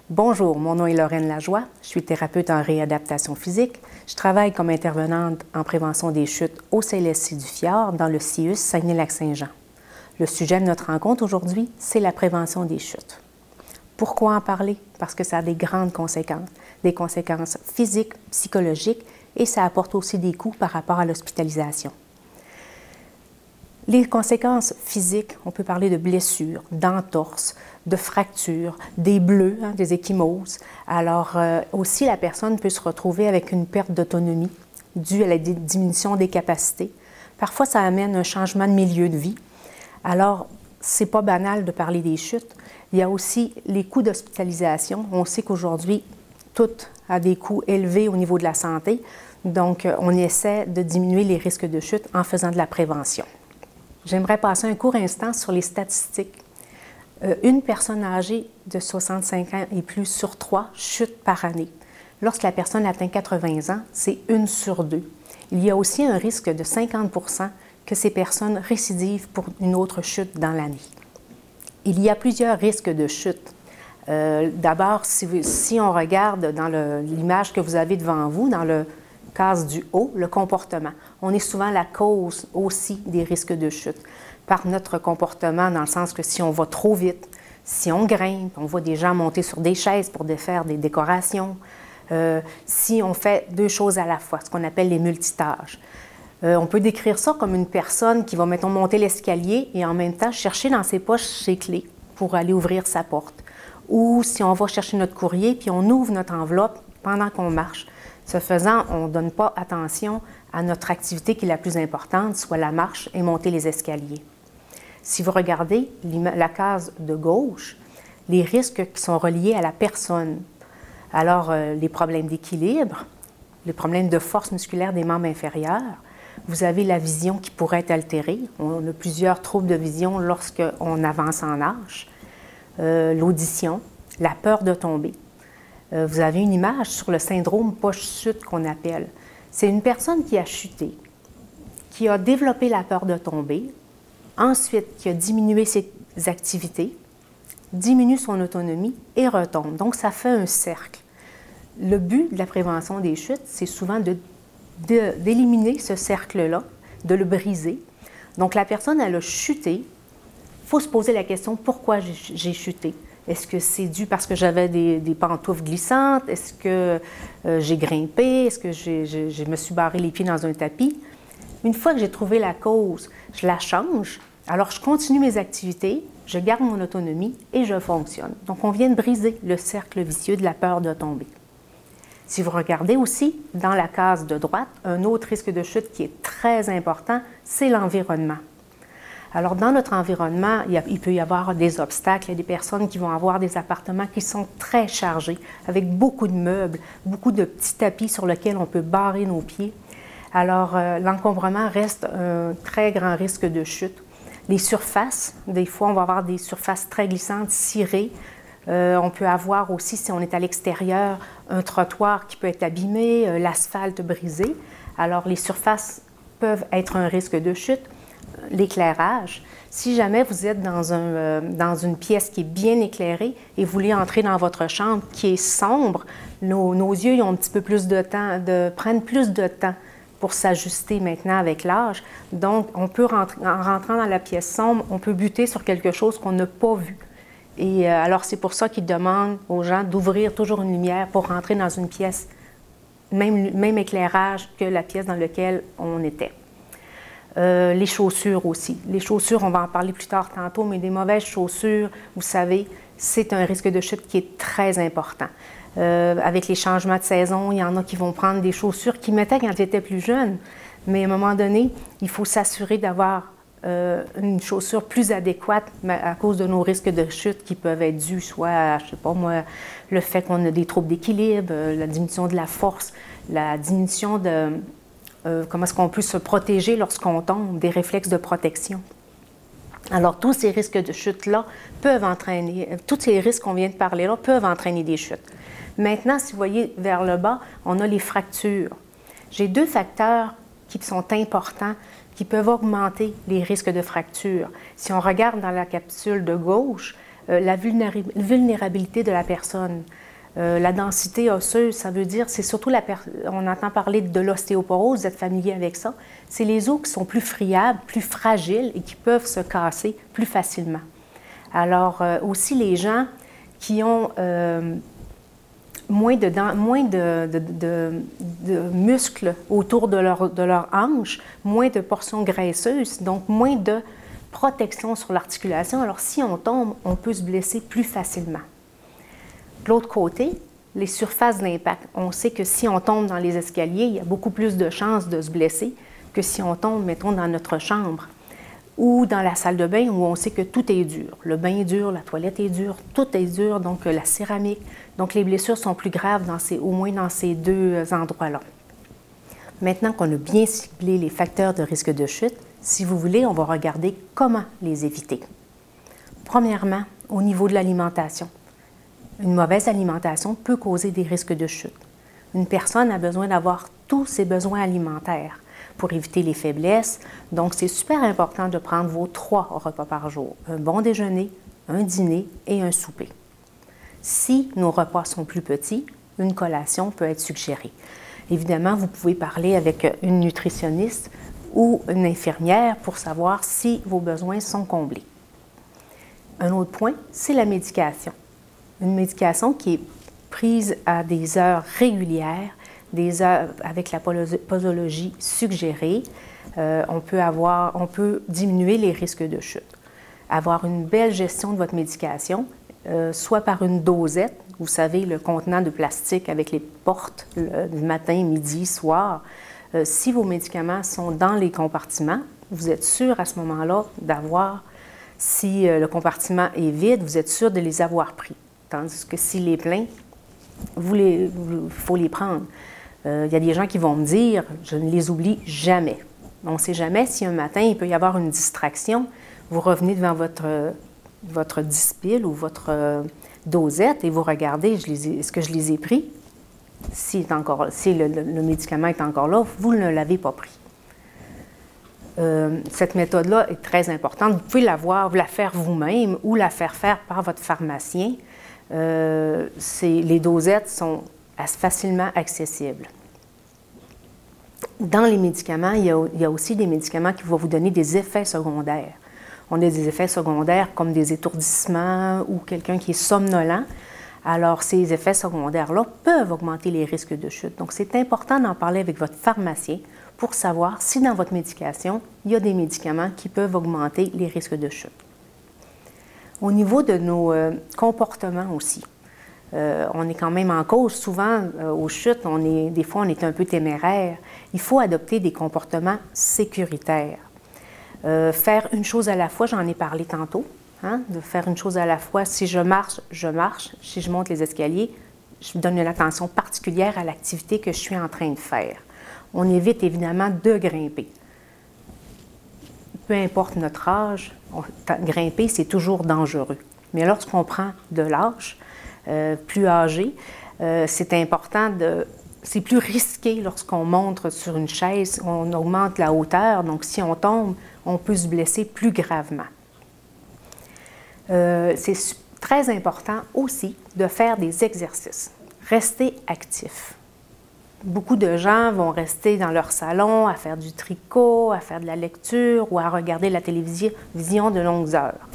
Bonjour, mon nom est Lorraine Lajoie, je suis thérapeute en réadaptation physique. Je travaille comme intervenante en prévention des chutes au CLSC du Fjord dans le CIUS Saguenay-Lac-Saint-Jean. Le sujet de notre rencontre aujourd'hui, c'est la prévention des chutes. Pourquoi en parler? Parce que ça a des grandes conséquences, des conséquences physiques, psychologiques, et ça apporte aussi des coûts par rapport à l'hospitalisation. Les conséquences physiques, on peut parler de blessures, d'entorses, de fractures, des bleus, des ecchymoses. Alors aussi, la personne peut se retrouver avec une perte d'autonomie due à la diminution des capacités. Parfois, ça amène un changement de milieu de vie. Alors, c'est pas banal de parler des chutes. Il y a aussi les coûts d'hospitalisation. On sait qu'aujourd'hui, tout a des coûts élevés au niveau de la santé. Donc, on essaie de diminuer les risques de chute en faisant de la prévention. J'aimerais passer un court instant sur les statistiques. Une personne âgée de 65 ans et plus sur 3 chute par année. Lorsque la personne atteint 80 ans, c'est 1 sur 2. Il y a aussi un risque de 50 % que ces personnes récidivent pour une autre chute dans l'année. Il y a plusieurs risques de chute. D'abord, si on regarde dans l'image que vous avez devant vous, dans le case du haut, le comportement. On est souvent la cause aussi des risques de chute par notre comportement, dans le sens que si on va trop vite, si on grimpe, on voit des gens monter sur des chaises pour défaire des décorations, si on fait 2 choses à la fois, ce qu'on appelle les multitâches. On peut décrire ça comme une personne qui va, mettons, monter l'escalier et en même temps chercher dans ses poches ses clés pour aller ouvrir sa porte. Ou si on va chercher notre courrier puis on ouvre notre enveloppe pendant qu'on marche. Ce faisant, on ne donne pas attention à notre activité qui est la plus importante, soit la marche et monter les escaliers. Si vous regardez la case de gauche, les risques qui sont reliés à la personne, alors les problèmes d'équilibre, les problèmes de force musculaire des membres inférieurs, vous avez la vision qui pourrait être altérée. On a plusieurs troubles de vision lorsqu'on avance en âge, l'audition, la peur de tomber. Vous avez une image sur le syndrome poche-chute qu'on appelle. C'est une personne qui a chuté, qui a développé la peur de tomber, ensuite qui a diminué ses activités, diminue son autonomie et retombe. Donc, ça fait un cercle. Le but de la prévention des chutes, c'est souvent d'éliminer ce cercle-là, de le briser. Donc, la personne, elle a chuté. Il faut se poser la question, pourquoi j'ai chuté? Est-ce que c'est dû parce que j'avais des pantoufles glissantes? Est-ce que j'ai grimpé? Est-ce que je me suis barré les pieds dans un tapis? Une fois que j'ai trouvé la cause, je la change. Alors, je continue mes activités, je garde mon autonomie et je fonctionne. Donc, on vient de briser le cercle vicieux de la peur de tomber. Si vous regardez aussi, dans la case de droite, un autre risque de chute qui est très important, c'est l'environnement. Alors, dans notre environnement, il peut y avoir des obstacles. Il y a des personnes qui vont avoir des appartements qui sont très chargés, avec beaucoup de meubles, beaucoup de petits tapis sur lesquels on peut barrer nos pieds. Alors, l'encombrement reste un très grand risque de chute. Les surfaces, des fois, on va avoir des surfaces très glissantes, cirées. On peut avoir aussi, si on est à l'extérieur, un trottoir qui peut être abîmé, l'asphalte brisé. Alors, les surfaces peuvent être un risque de chute. L'éclairage. Si jamais vous êtes dans une pièce qui est bien éclairée et vous voulez entrer dans votre chambre qui est sombre, nos yeux ils ont un petit peu plus de temps, prennent plus de temps pour s'ajuster maintenant avec l'âge. Donc, on peut en rentrant dans la pièce sombre, on peut buter sur quelque chose qu'on n'a pas vu. Et alors, c'est pour ça qu'ils demandent aux gens d'ouvrir toujours une lumière pour rentrer dans une pièce, même éclairage que la pièce dans laquelle on était. Les chaussures aussi. Les chaussures, on va en parler plus tard tantôt, mais des mauvaises chaussures, vous savez, c'est un risque de chute qui est très important. Avec les changements de saison, il y en a qui vont prendre des chaussures qu'ils mettaient quand ils étaient plus jeunes, mais à un moment donné, il faut s'assurer d'avoir une chaussure plus adéquate à cause de nos risques de chute qui peuvent être dus soit à, je ne sais pas moi, le fait qu'on a des troubles d'équilibre, la diminution de la force, la diminution de comment est-ce qu'on peut se protéger lorsqu'on tombe, des réflexes de protection. Alors, tous ces risques de chute-là peuvent entraîner, tous ces risques qu'on vient de parler là peuvent entraîner des chutes. Maintenant, si vous voyez vers le bas, on a les fractures. J'ai 2 facteurs qui sont importants, qui peuvent augmenter les risques de fractures. Si on regarde dans la capsule de gauche, la vulnérabilité de la personne. La densité osseuse, ça veut dire, c'est surtout on entend parler de l'ostéoporose, vous êtes familier avec ça. C'est les os qui sont plus friables, plus fragiles et qui peuvent se casser plus facilement. Alors, aussi les gens qui ont moins de muscles autour de leur hanche, moins de portions graisseuses, donc moins de protection sur l'articulation. Alors, si on tombe, on peut se blesser plus facilement. De l'autre côté, les surfaces d'impact. On sait que si on tombe dans les escaliers, il y a beaucoup plus de chances de se blesser que si on tombe, mettons, dans notre chambre ou dans la salle de bain où on sait que tout est dur. Le bain est dur, la toilette est dure, tout est dur, donc la céramique. Donc les blessures sont plus graves au moins dans ces deux endroits-là. Maintenant qu'on a bien ciblé les facteurs de risque de chute, si vous voulez, on va regarder comment les éviter. Premièrement, au niveau de l'alimentation. Une mauvaise alimentation peut causer des risques de chute. Une personne a besoin d'avoir tous ses besoins alimentaires pour éviter les faiblesses. Donc, c'est super important de prendre vos 3 repas par jour. Un bon déjeuner, un dîner et un souper. Si nos repas sont plus petits, une collation peut être suggérée. Évidemment, vous pouvez parler avec une nutritionniste ou une infirmière pour savoir si vos besoins sont comblés. Un autre point, c'est la médication. Une médication qui est prise à des heures régulières, des heures avec la posologie suggérée, on peut diminuer les risques de chute. Avoir une belle gestion de votre médication, soit par une dosette, vous savez, le contenant de plastique avec les portes du matin, midi, soir. Si vos médicaments sont dans les compartiments, vous êtes sûr à ce moment-là d'avoir, si le compartiment est vide, vous êtes sûr de les avoir pris. Tandis que s'il est plein, il faut les prendre. Il y a des gens qui vont me dire, je ne les oublie jamais. On ne sait jamais si un matin, il peut y avoir une distraction. Vous revenez devant votre dispile ou votre dosette et vous regardez, est-ce que je les ai pris? Si le médicament est encore là, vous ne l'avez pas pris. Cette méthode-là est très importante. Vous pouvez vous la faire vous-même ou la faire par votre pharmacien. Les dosettes sont facilement accessibles. Dans les médicaments, il y a aussi des médicaments qui vont vous donner des effets secondaires. On a des effets secondaires comme des étourdissements ou quelqu'un qui est somnolent. Alors, ces effets secondaires-là peuvent augmenter les risques de chute. Donc, c'est important d'en parler avec votre pharmacien pour savoir si dans votre médication, il y a des médicaments qui peuvent augmenter les risques de chute. Au niveau de nos comportements aussi, on est quand même en cause. Souvent, aux chutes, des fois, on est un peu téméraire. Il faut adopter des comportements sécuritaires. Faire une chose à la fois, j'en ai parlé tantôt, hein, de faire une chose à la fois. Si je marche, je marche. Si je monte les escaliers, je donne une attention particulière à l'activité que je suis en train de faire. On évite évidemment de grimper. Peu importe notre âge, grimper, c'est toujours dangereux. Mais lorsqu'on prend de l'âge, plus âgé, c'est important c'est plus risqué lorsqu'on monte sur une chaise, on augmente la hauteur, donc si on tombe, on peut se blesser plus gravement. C'est très important aussi de faire des exercices. Rester actif. Beaucoup de gens vont rester dans leur salon à faire du tricot, à faire de la lecture ou à regarder la télévision de longues heures.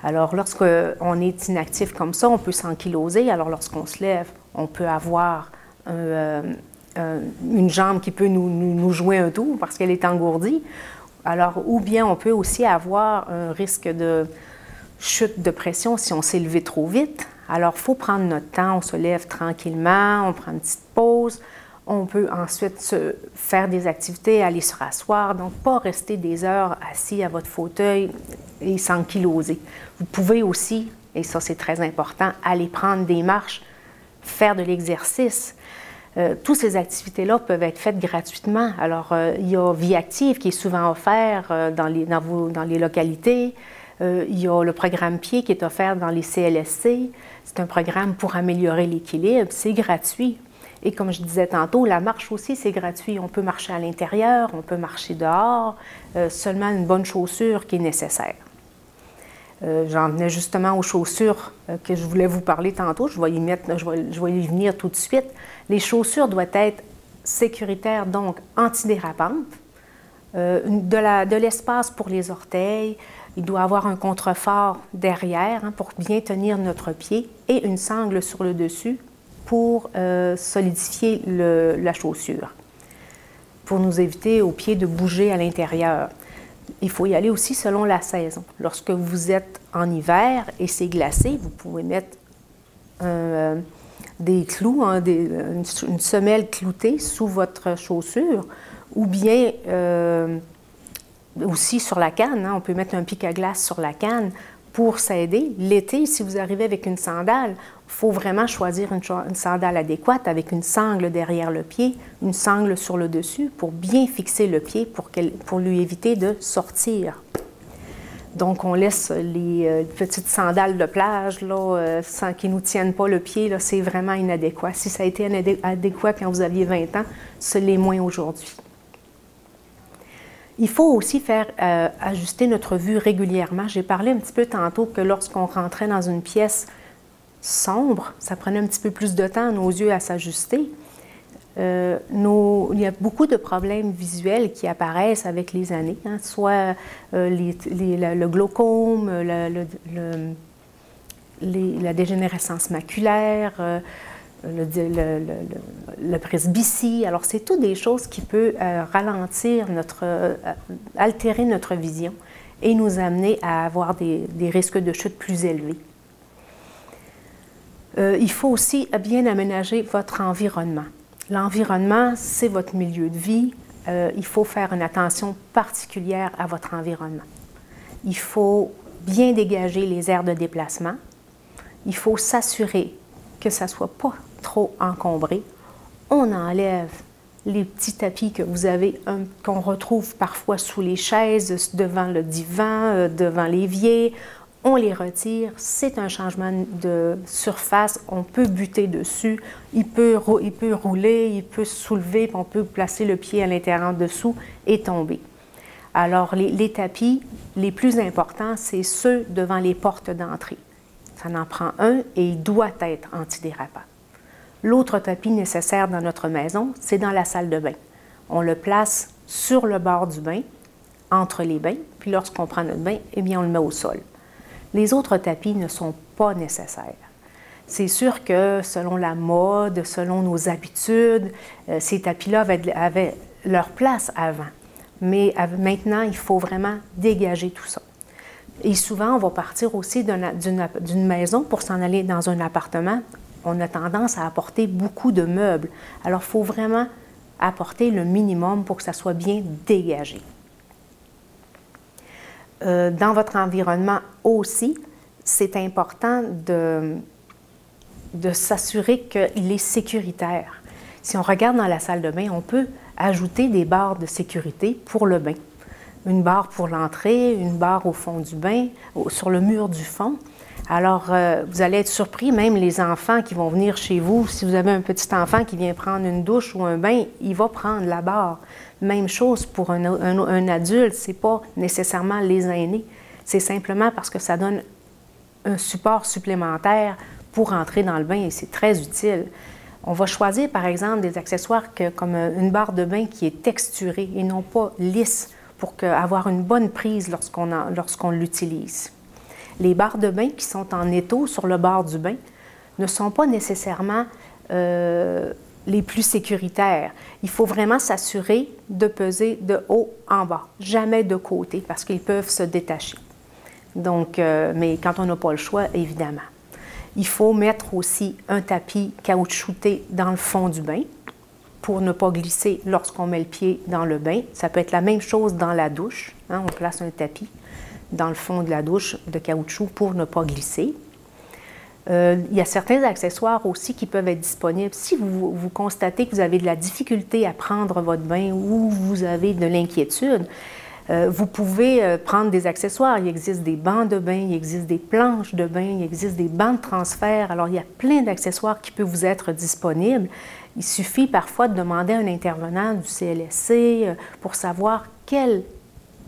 Alors, lorsqu'on est inactif comme ça, on peut s'ankyloser. Alors, lorsqu'on se lève, on peut avoir une jambe qui peut nous jouer un tour parce qu'elle est engourdie. Alors, ou bien on peut aussi avoir un risque de chute de pression si on s'est levé trop vite. Alors, il faut prendre notre temps, on se lève tranquillement, on prend une petite pause. On peut ensuite faire des activités, aller se rasseoir, donc pas rester des heures assis à votre fauteuil et s'ankyloser. Vous pouvez aussi, et ça c'est très important, aller prendre des marches, faire de l'exercice. Toutes ces activités-là peuvent être faites gratuitement. Alors, il y a Vie active qui est souvent offert dans les localités. Il y a le programme Pied qui est offert dans les CLSC. C'est un programme pour améliorer l'équilibre. C'est gratuit. Et comme je disais tantôt, la marche aussi, c'est gratuit. On peut marcher à l'intérieur, on peut marcher dehors, seulement une bonne chaussure qui est nécessaire. J'en venais justement aux chaussures que je voulais vous parler tantôt. Je vais y venir tout de suite. Les chaussures doivent être sécuritaires, donc antidérapantes, de l'espace pour les orteils. Il doit avoir un contrefort derrière pour bien tenir notre pied et une sangle sur le dessus pour solidifier la chaussure, pour nous éviter aux pieds de bouger à l'intérieur. Il faut y aller aussi selon la saison. Lorsque vous êtes en hiver et c'est glacé, vous pouvez mettre des clous, une semelle cloutée sous votre chaussure, ou bien aussi sur la canne. On peut mettre un pic à glace sur la canne pour s'aider. L'été, si vous arrivez avec une sandale, il faut vraiment choisir une sandale adéquate avec une sangle derrière le pied, une sangle sur le dessus pour bien fixer le pied pour lui éviter de sortir. Donc, on laisse les petites sandales de plage là, sans qu'ils ne nous tiennent pas le pied. C'est vraiment inadéquat. Si ça a été adéquat quand vous aviez 20 ans, ce l'est moins aujourd'hui. Il faut aussi faire ajuster notre vue régulièrement. J'ai parlé un petit peu tantôt que lorsqu'on rentrait dans une pièce sombre, ça prenait un petit peu plus de temps à nos yeux à s'ajuster. Il y a beaucoup de problèmes visuels qui apparaissent avec les années, soit le glaucome, la dégénérescence maculaire, le presbytie. Alors, c'est toutes des choses qui peuvent altérer notre vision et nous amener à avoir des risques de chute plus élevés. Il faut aussi bien aménager votre environnement. L'environnement, c'est votre milieu de vie. Il faut faire une attention particulière à votre environnement. Il faut bien dégager les aires de déplacement. Il faut s'assurer que ça ne soit pas trop encombré. On enlève les petits tapis que vous avez, qu'on retrouve parfois sous les chaises, devant le divan, devant l'évier. On les retire, c'est un changement de surface, on peut buter dessus, il peut rouler, il peut se soulever, puis on peut placer le pied à l'intérieur dessous et tomber. Alors, les tapis les plus importants, c'est ceux devant les portes d'entrée. Ça en prend un et il doit être antidérapant. L'autre tapis nécessaire dans notre maison, c'est dans la salle de bain. On le place sur le bord du bain, entre les bains, puis lorsqu'on prend notre bain, eh bien, on le met au sol. Les autres tapis ne sont pas nécessaires. C'est sûr que selon la mode, selon nos habitudes, ces tapis-là avaient leur place avant. Mais maintenant, il faut vraiment dégager tout ça. Et souvent, on va partir aussi d'une maison pour s'en aller dans un appartement. On a tendance à apporter beaucoup de meubles. Alors, il faut vraiment apporter le minimum pour que ça soit bien dégagé. Dans votre environnement aussi, c'est important de s'assurer qu'il est sécuritaire. Si on regarde dans la salle de bain, on peut ajouter des barres de sécurité pour le bain. Une barre pour l'entrée, une barre au fond du bain, sur le mur du fond. Alors, vous allez être surpris, même les enfants qui vont venir chez vous, si vous avez un petit enfant qui vient prendre une douche ou un bain, il va prendre la barre. Même chose pour un adulte, ce n'est pas nécessairement les aînés. C'est simplement parce que ça donne un support supplémentaire pour entrer dans le bain et c'est très utile. On va choisir, par exemple, des accessoires comme une barre de bain qui est texturée et non pas lisse pour avoir une bonne prise lorsqu'on l'utilise. Les barres de bain qui sont en étau sur le bord du bain ne sont pas nécessairement les plus sécuritaires. Il faut vraiment s'assurer de peser de haut en bas, jamais de côté, parce qu'ils peuvent se détacher. Donc, mais quand on n'a pas le choix, évidemment. Il faut mettre aussi un tapis caoutchouté dans le fond du bain pour ne pas glisser lorsqu'on met le pied dans le bain. Ça peut être la même chose dans la douche. On place un tapis dans le fond de la douche de caoutchouc pour ne pas glisser. Il y a certains accessoires aussi qui peuvent être disponibles. Si vous constatez que vous avez de la difficulté à prendre votre bain ou vous avez de l'inquiétude, vous pouvez prendre des accessoires. Il existe des bancs de bain, il existe des planches de bain, il existe des bancs de transfert. Alors, il y a plein d'accessoires qui peuvent vous être disponibles. Il suffit parfois de demander à un intervenant du CLSC pour savoir quel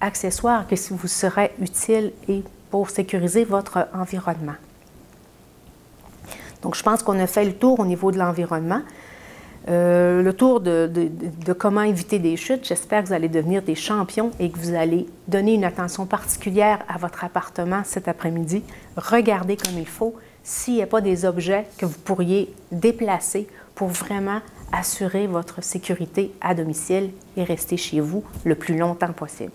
accessoire que vous serait utile et pour sécuriser votre environnement. Donc, je pense qu'on a fait le tour au niveau de l'environnement. Le tour de comment éviter des chutes. J'espère que vous allez devenir des champions et que vous allez donner une attention particulière à votre appartement cet après-midi. Regardez comme il faut s'il n'y a pas des objets que vous pourriez déplacer pour vraiment assurer votre sécurité à domicile et rester chez vous le plus longtemps possible.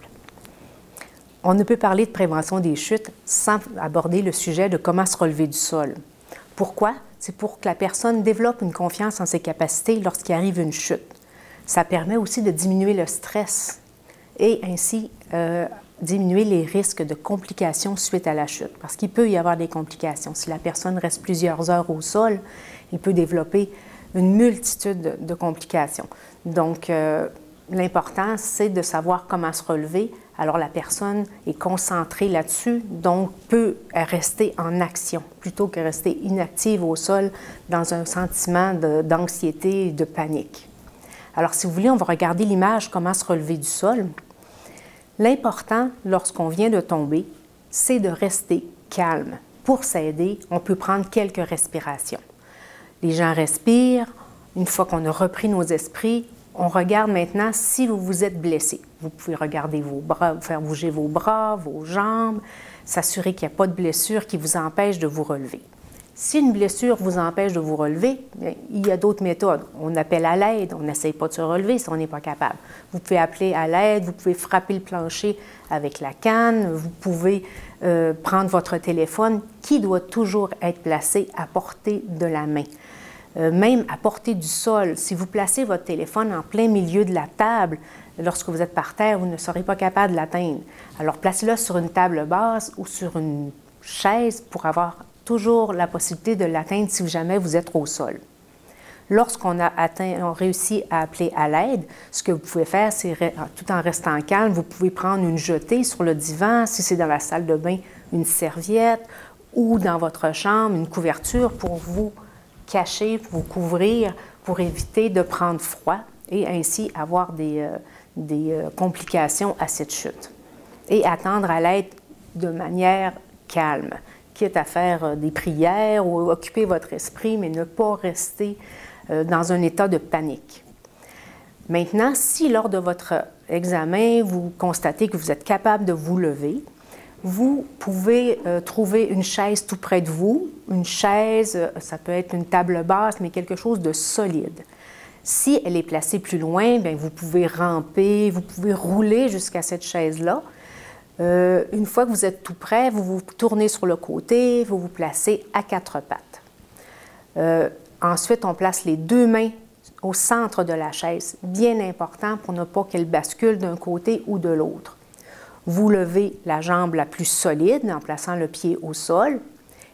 On ne peut parler de prévention des chutes sans aborder le sujet de comment se relever du sol. Pourquoi? C'est pour que la personne développe une confiance en ses capacités lorsqu'il arrive une chute. Ça permet aussi de diminuer le stress et ainsi diminuer les risques de complications suite à la chute. Parce qu'il peut y avoir des complications. Si la personne reste plusieurs heures au sol, il peut développer une multitude de complications. Donc, l'important, c'est de savoir comment se relever. Alors, la personne est concentrée là-dessus, donc peut rester en action plutôt que rester inactive au sol dans un sentiment d'anxiété et de panique. Alors, si vous voulez, on va regarder l'image « Comment se relever du sol ». L'important, lorsqu'on vient de tomber, c'est de rester calme. Pour s'aider, on peut prendre quelques respirations. Les gens respirent. Une fois qu'on a repris nos esprits, on regarde maintenant si vous vous êtes blessé. Vous pouvez regarder vos bras, faire bouger vos bras, vos jambes, s'assurer qu'il n'y a pas de blessure qui vous empêche de vous relever. Si une blessure vous empêche de vous relever, bien, il y a d'autres méthodes. On appelle à l'aide, on n'essaye pas de se relever si on n'est pas capable. Vous pouvez appeler à l'aide, vous pouvez frapper le plancher avec la canne, vous pouvez prendre votre téléphone qui doit toujours être placé à portée de la main. Même à portée du sol, si vous placez votre téléphone en plein milieu de la table, lorsque vous êtes par terre, vous ne serez pas capable de l'atteindre. Alors, placez-le sur une table basse ou sur une chaise pour avoir toujours la possibilité de l'atteindre si jamais vous êtes au sol. Lorsqu'on a réussi à appeler à l'aide, ce que vous pouvez faire, c'est, tout en restant calme, vous pouvez prendre une jetée sur le divan, si c'est dans la salle de bain, une serviette, ou dans votre chambre, une couverture pour vous cacher, vous couvrir, pour éviter de prendre froid et ainsi avoir des complications à cette chute. Et attendre à l'aide de manière calme, quitte à faire des prières ou occuper votre esprit, mais ne pas rester dans un état de panique. Maintenant, si lors de votre examen, vous constatez que vous êtes capable de vous lever, vous pouvez trouver une chaise tout près de vous. Une chaise, ça peut être une table basse, mais quelque chose de solide. Si elle est placée plus loin, bien, vous pouvez ramper, vous pouvez rouler jusqu'à cette chaise-là. Une fois que vous êtes tout près, vous vous tournez sur le côté, vous vous placez à quatre pattes. Ensuite, on place les deux mains au centre de la chaise, bien important pour ne pas qu'elle bascule d'un côté ou de l'autre. Vous levez la jambe la plus solide en plaçant le pied au sol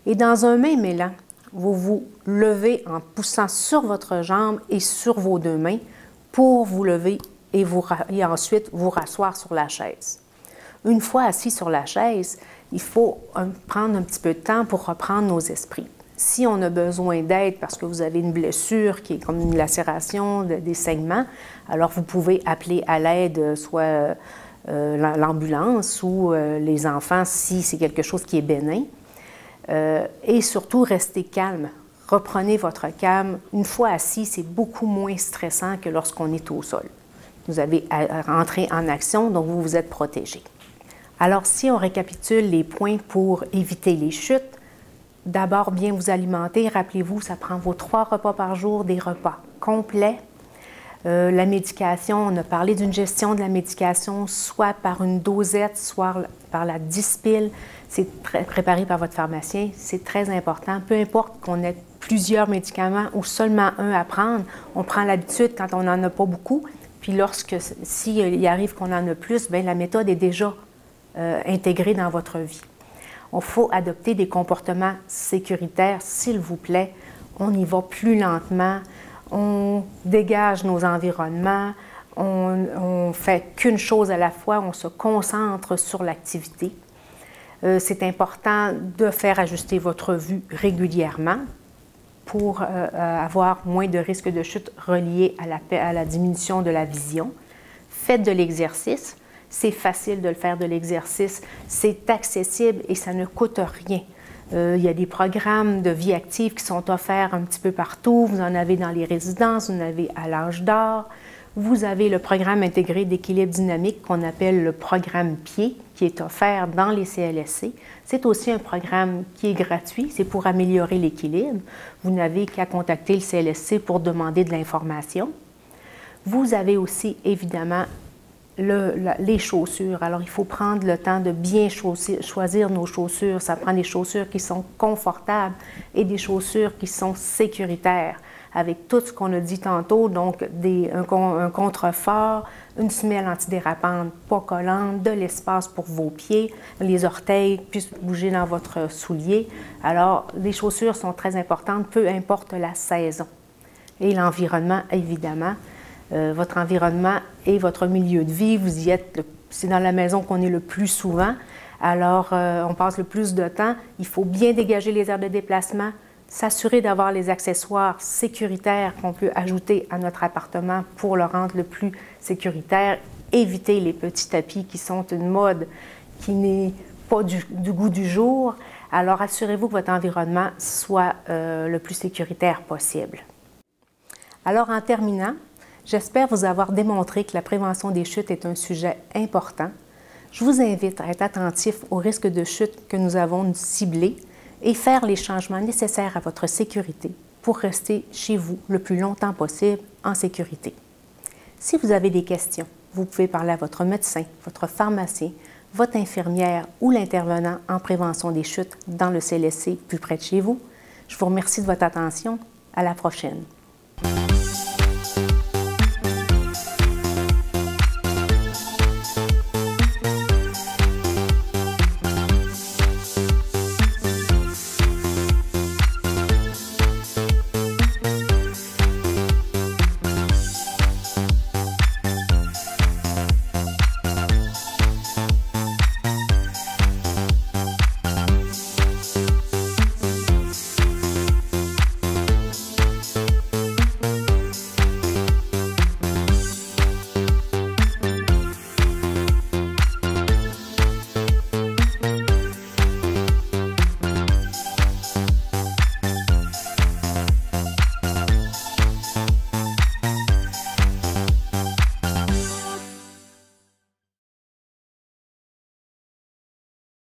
et dans un même élan, vous vous levez en poussant sur votre jambe et sur vos deux mains pour vous lever et ensuite vous rasseoir sur la chaise. Une fois assis sur la chaise, il faut prendre un petit peu de temps pour reprendre nos esprits. Si on a besoin d'aide parce que vous avez une blessure qui est comme une lacération des saignements, alors vous pouvez appeler à l'aide soit l'ambulance ou les enfants si c'est quelque chose qui est bénin. Et surtout, restez calme. Reprenez votre calme. Une fois assis, c'est beaucoup moins stressant que lorsqu'on est au sol. Vous avez à rentrer en action, donc vous vous êtes protégé. Alors, si on récapitule les points pour éviter les chutes, d'abord, bien vous alimenter. Rappelez-vous, ça prend vos 3 repas par jour, des repas complets. La médication, on a parlé d'une gestion de la médication, soit par une dosette, soit par la dispile. C'est préparé par votre pharmacien, c'est très important. Peu importe qu'on ait plusieurs médicaments ou seulement un à prendre, on prend l'habitude quand on n'en a pas beaucoup. Puis s'il arrive qu'on en a plus, bien, la méthode est déjà intégrée dans votre vie. Il faut adopter des comportements sécuritaires, s'il vous plaît. On y va plus lentement. On dégage nos environnements, on fait qu'une chose à la fois, on se concentre sur l'activité. C'est important de faire ajuster votre vue régulièrement pour avoir moins de risques de chute reliés à la diminution de la vision. Faites de l'exercice. C'est facile de le faire de l'exercice, c'est accessible et ça ne coûte rien. Il y a des programmes de vie active qui sont offerts un petit peu partout. Vous en avez dans les résidences, vous en avez à l'âge d'or. Vous avez le programme intégré d'équilibre dynamique qu'on appelle le programme PIED, qui est offert dans les CLSC. C'est aussi un programme qui est gratuit, c'est pour améliorer l'équilibre. Vous n'avez qu'à contacter le CLSC pour demander de l'information. Vous avez aussi, évidemment, les chaussures. Alors, il faut prendre le temps de bien choisir nos chaussures. Ça prend des chaussures qui sont confortables et des chaussures qui sont sécuritaires, avec tout ce qu'on a dit tantôt, donc un contrefort, une semelle antidérapante pas collante, de l'espace pour vos pieds, les orteils puissent bouger dans votre soulier. Alors, les chaussures sont très importantes, peu importe la saison. Et l'environnement, évidemment. Votre environnement et votre milieu de vie, vous y êtes, c'est dans la maison qu'on est le plus souvent. Alors, on passe le plus de temps. Il faut bien dégager les aires de déplacement, s'assurer d'avoir les accessoires sécuritaires qu'on peut ajouter à notre appartement pour le rendre le plus sécuritaire. Éviter les petits tapis qui sont une mode qui n'est pas du goût du jour. Alors, assurez-vous que votre environnement soit le plus sécuritaire possible. Alors, en terminant, j'espère vous avoir démontré que la prévention des chutes est un sujet important. Je vous invite à être attentif aux risques de chute que nous avons ciblés et faire les changements nécessaires à votre sécurité pour rester chez vous le plus longtemps possible en sécurité. Si vous avez des questions, vous pouvez parler à votre médecin, votre pharmacien, votre infirmière ou l'intervenant en prévention des chutes dans le CLSC plus près de chez vous. Je vous remercie de votre attention. À la prochaine.